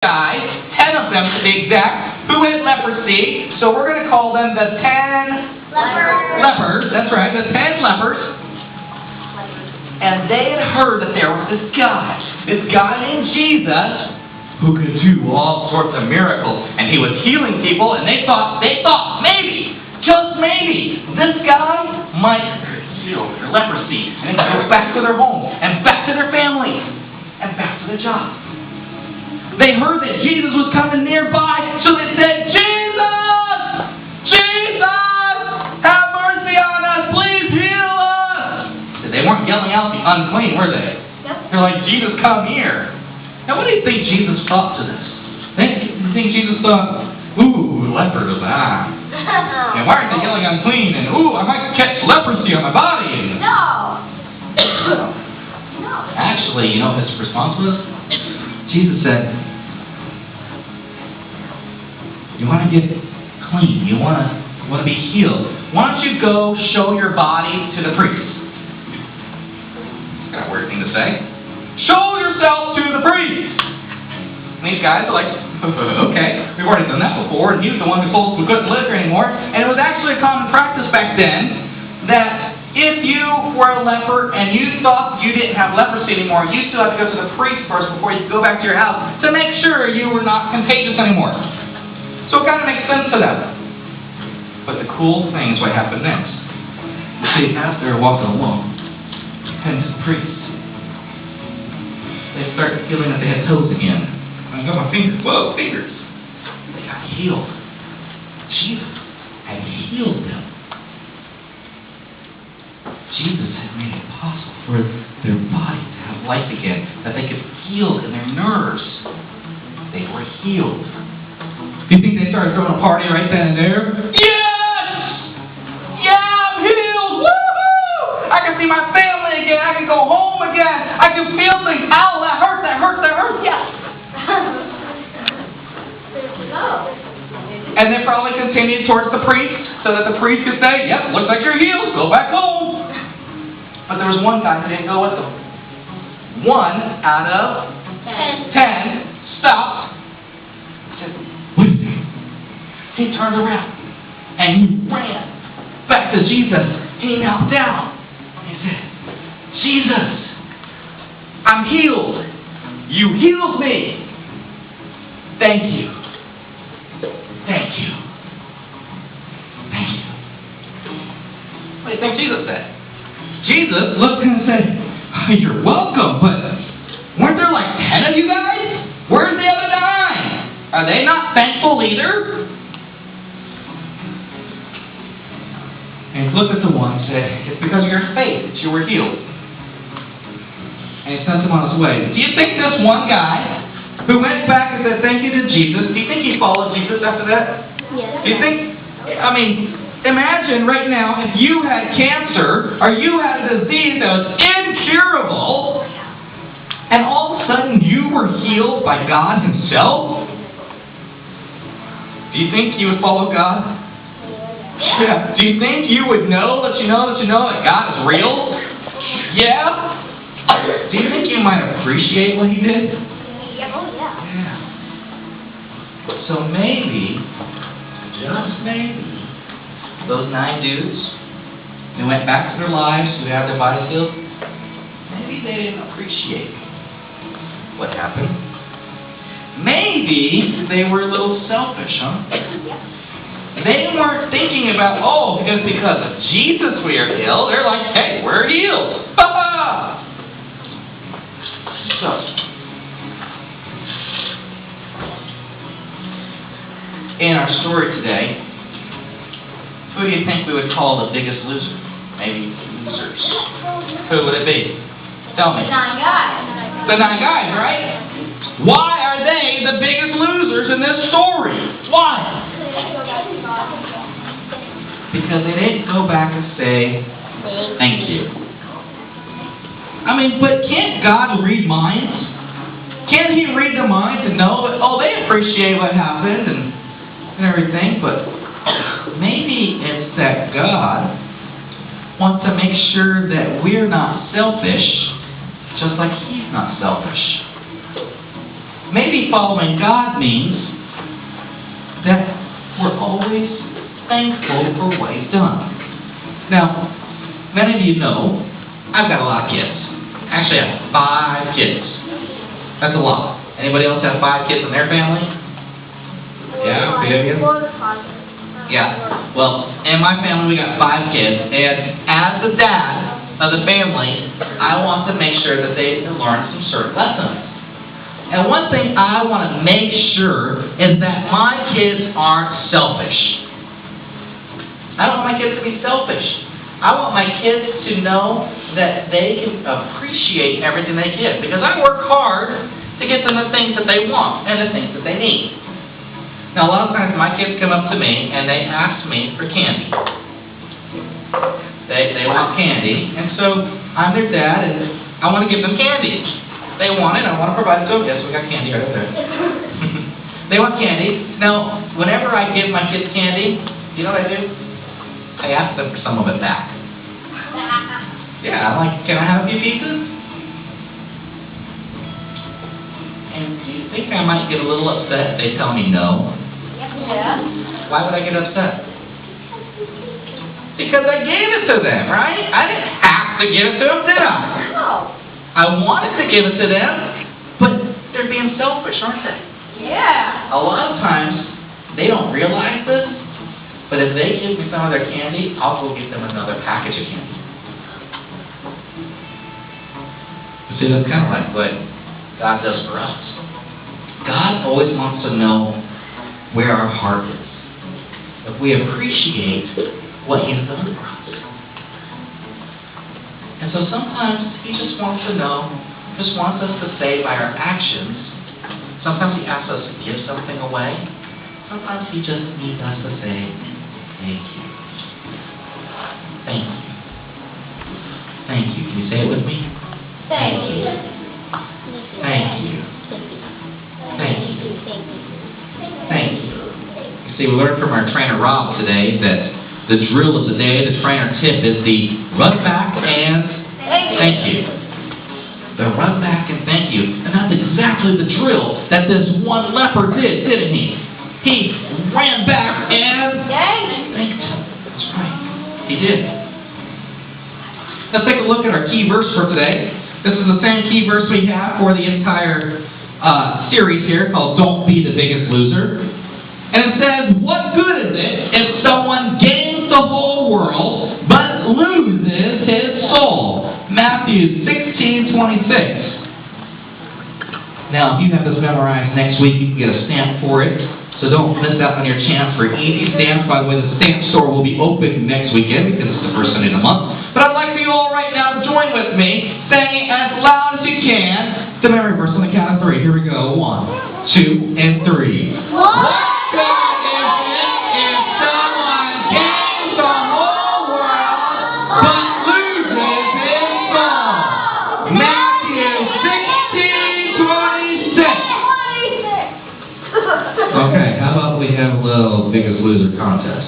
guys, 10 of them to be exact, who had leprosy. So we're going to call them the 10 lepers. That's right, the 10 lepers. And they had heard that there was this guy named Jesus, who could do all sorts of miracles. And he was healing people, and they thought maybe, just maybe, this guy might heal their leprosy. And they could go back to their home, and back to their families, and back to their jobs. They heard that Jesus was coming nearby, so they said, Jesus! Jesus! Have mercy on us! Please heal us! They weren't yelling out the unclean, were they? Yep. They're like, Jesus, come here. Now, what do you think Jesus thought to this? You think Jesus thought, ooh, lepers, And why aren't they yelling unclean? And, ooh, I might catch leprosy on my body. No. Actually, you know what his response was? Jesus said, you want to get clean. You want to be healed. Why don't you go show your body to the priest? It's kind of a weird thing to say. Show yourself to the priest. And these guys are like, okay, we've already done that before. And he was the one who told us we couldn't live here anymore. And it was actually a common practice back then that if you were a leper and you thought you didn't have leprosy anymore, you still had to go to the priest first before you could go back to your house to make sure you were not contagious anymore. So it kind of makes sense to them. But the cool thing is what happened next. You see, as they're walking along, and this priest, they started feeling that they had toes again. I got my fingers. Whoa, fingers. They got healed. Jesus had healed them. Jesus had made it possible for their body to have life again, that they could feel in their nerves. They were healed. Do you think they started throwing a party right then and there? Yes! Yeah, I'm healed! Woohoo! I can see my family again. I can go home again. I can feel things. Ow, that hurts, that hurts, that hurts. Yes! And they probably continued towards the priest so that the priest could say, yep, looks like you're healed. Go back home. But there was one guy who didn't go with them. 1 out of 10 stopped. He turned around and he ran back to Jesus. He knelt down. He said, Jesus, I'm healed. You healed me. Thank you. Thank you. Thank you. What do you think Jesus said? Jesus looked and said, oh, you're welcome, but weren't there like 10 of you guys? Where's the other 9? Are they not thankful either? And he looked at the one and said, it's because of your faith that you were healed. And he sent him on his way. Do you think this one guy who went back and said thank you to Jesus, do you think he followed Jesus after that? Yes. Do you think, imagine right now if you had cancer or you had a disease that was incurable and all of a sudden you were healed by God himself? Do you think you would follow God? Yeah. Do you think you would let you know that God is real? Yeah? Do you think you might appreciate what he did? Yeah. So maybe, just maybe, those 9 dudes who went back to their lives, who had their bodies healed, maybe they didn't appreciate what happened. Maybe they were a little selfish, huh? They weren't thinking about, because of Jesus we are healed. They're like, hey, we're healed. Ha-ha! So, in our story today, who do you think we would call the biggest loser? Maybe losers. Who would it be? Tell me. The 9 guys. The 9 guys, right? Why are they the biggest losers in this story? Why? Because they didn't go back and say, thank you. But can't God read minds? Can't he read the minds and know that, they appreciate what happened and everything, but maybe it's that God wants to make sure that we're not selfish, just like he's not selfish. maybe following God means that we're always thankful for what He's done. Now, many of you know I've got a lot of kids. Actually, I have 5 kids. That's a lot. Anybody else have 5 kids in their family? Yeah, 3 of you? Yeah. Well, in my family, we got 5 kids, and as the dad of the family, I want to make sure that they learn some certain lessons. And one thing I want to make sure is that my kids aren't selfish. I don't want my kids to be selfish. I want my kids to know that they can appreciate everything they get, because I work hard to get them the things that they want and the things that they need. Now, a lot of times my kids come up to me and they ask me for candy. They want candy, and so I'm their dad, and I want to give them candy. They want it, I want to provide it to them. Yes, we got candy right over there. They want candy. Now, whenever I give my kids candy, you know what I do? I ask them for some of it back. Yeah, I'm like, can I have a few pieces? And do you think I might get a little upset if they tell me no? Yeah. Why would I get upset? Because I gave it to them, right? I didn't have to give it to them, did I? No. I wanted to give it to them, but they're being selfish, aren't they? Yeah. A lot of times, they don't realize this, but if they give me some of their candy, I'll go get them another package of candy. You see, that's kind of like what God does for us. God always wants to know where our heart is. If we appreciate what He's done for us. And so sometimes He just wants to know, just wants us to say by our actions. Sometimes He asks us to give something away. Sometimes He just needs us to say, thank you. Thank you. Thank you. Can you say it with me? Thank you. Thank you. Thank you. Thank you. You see, we learned from our trainer Rob today that the drill of the day, the trainer tip, is the run back and thank you. The run back and thank you. And that's exactly the drill that this one leper did, didn't he? He ran back and thanked him. That's right. He did. Let's take a look at our key verse for today. This is the same key verse we have for the entire series here called Don't Be the Biggest Loser. And it says, what good is it if someone gains the whole world but loses his soul? Matthew 16:26. Now, if you have this memorized next week, you can get a stamp for it. So don't miss out on your chance for easy stamps. By the way, the stamp store will be open next weekend because it's the first Sunday of the month. But I'd like for you all right now to join with me, saying as loud as you can the memory verse on the count of 3. Here we go. 1, 2, and 3. What good is it if someone gains the whole world but loses his soul? Matthew 16:26. Okay, how about we have a little Biggest Loser contest?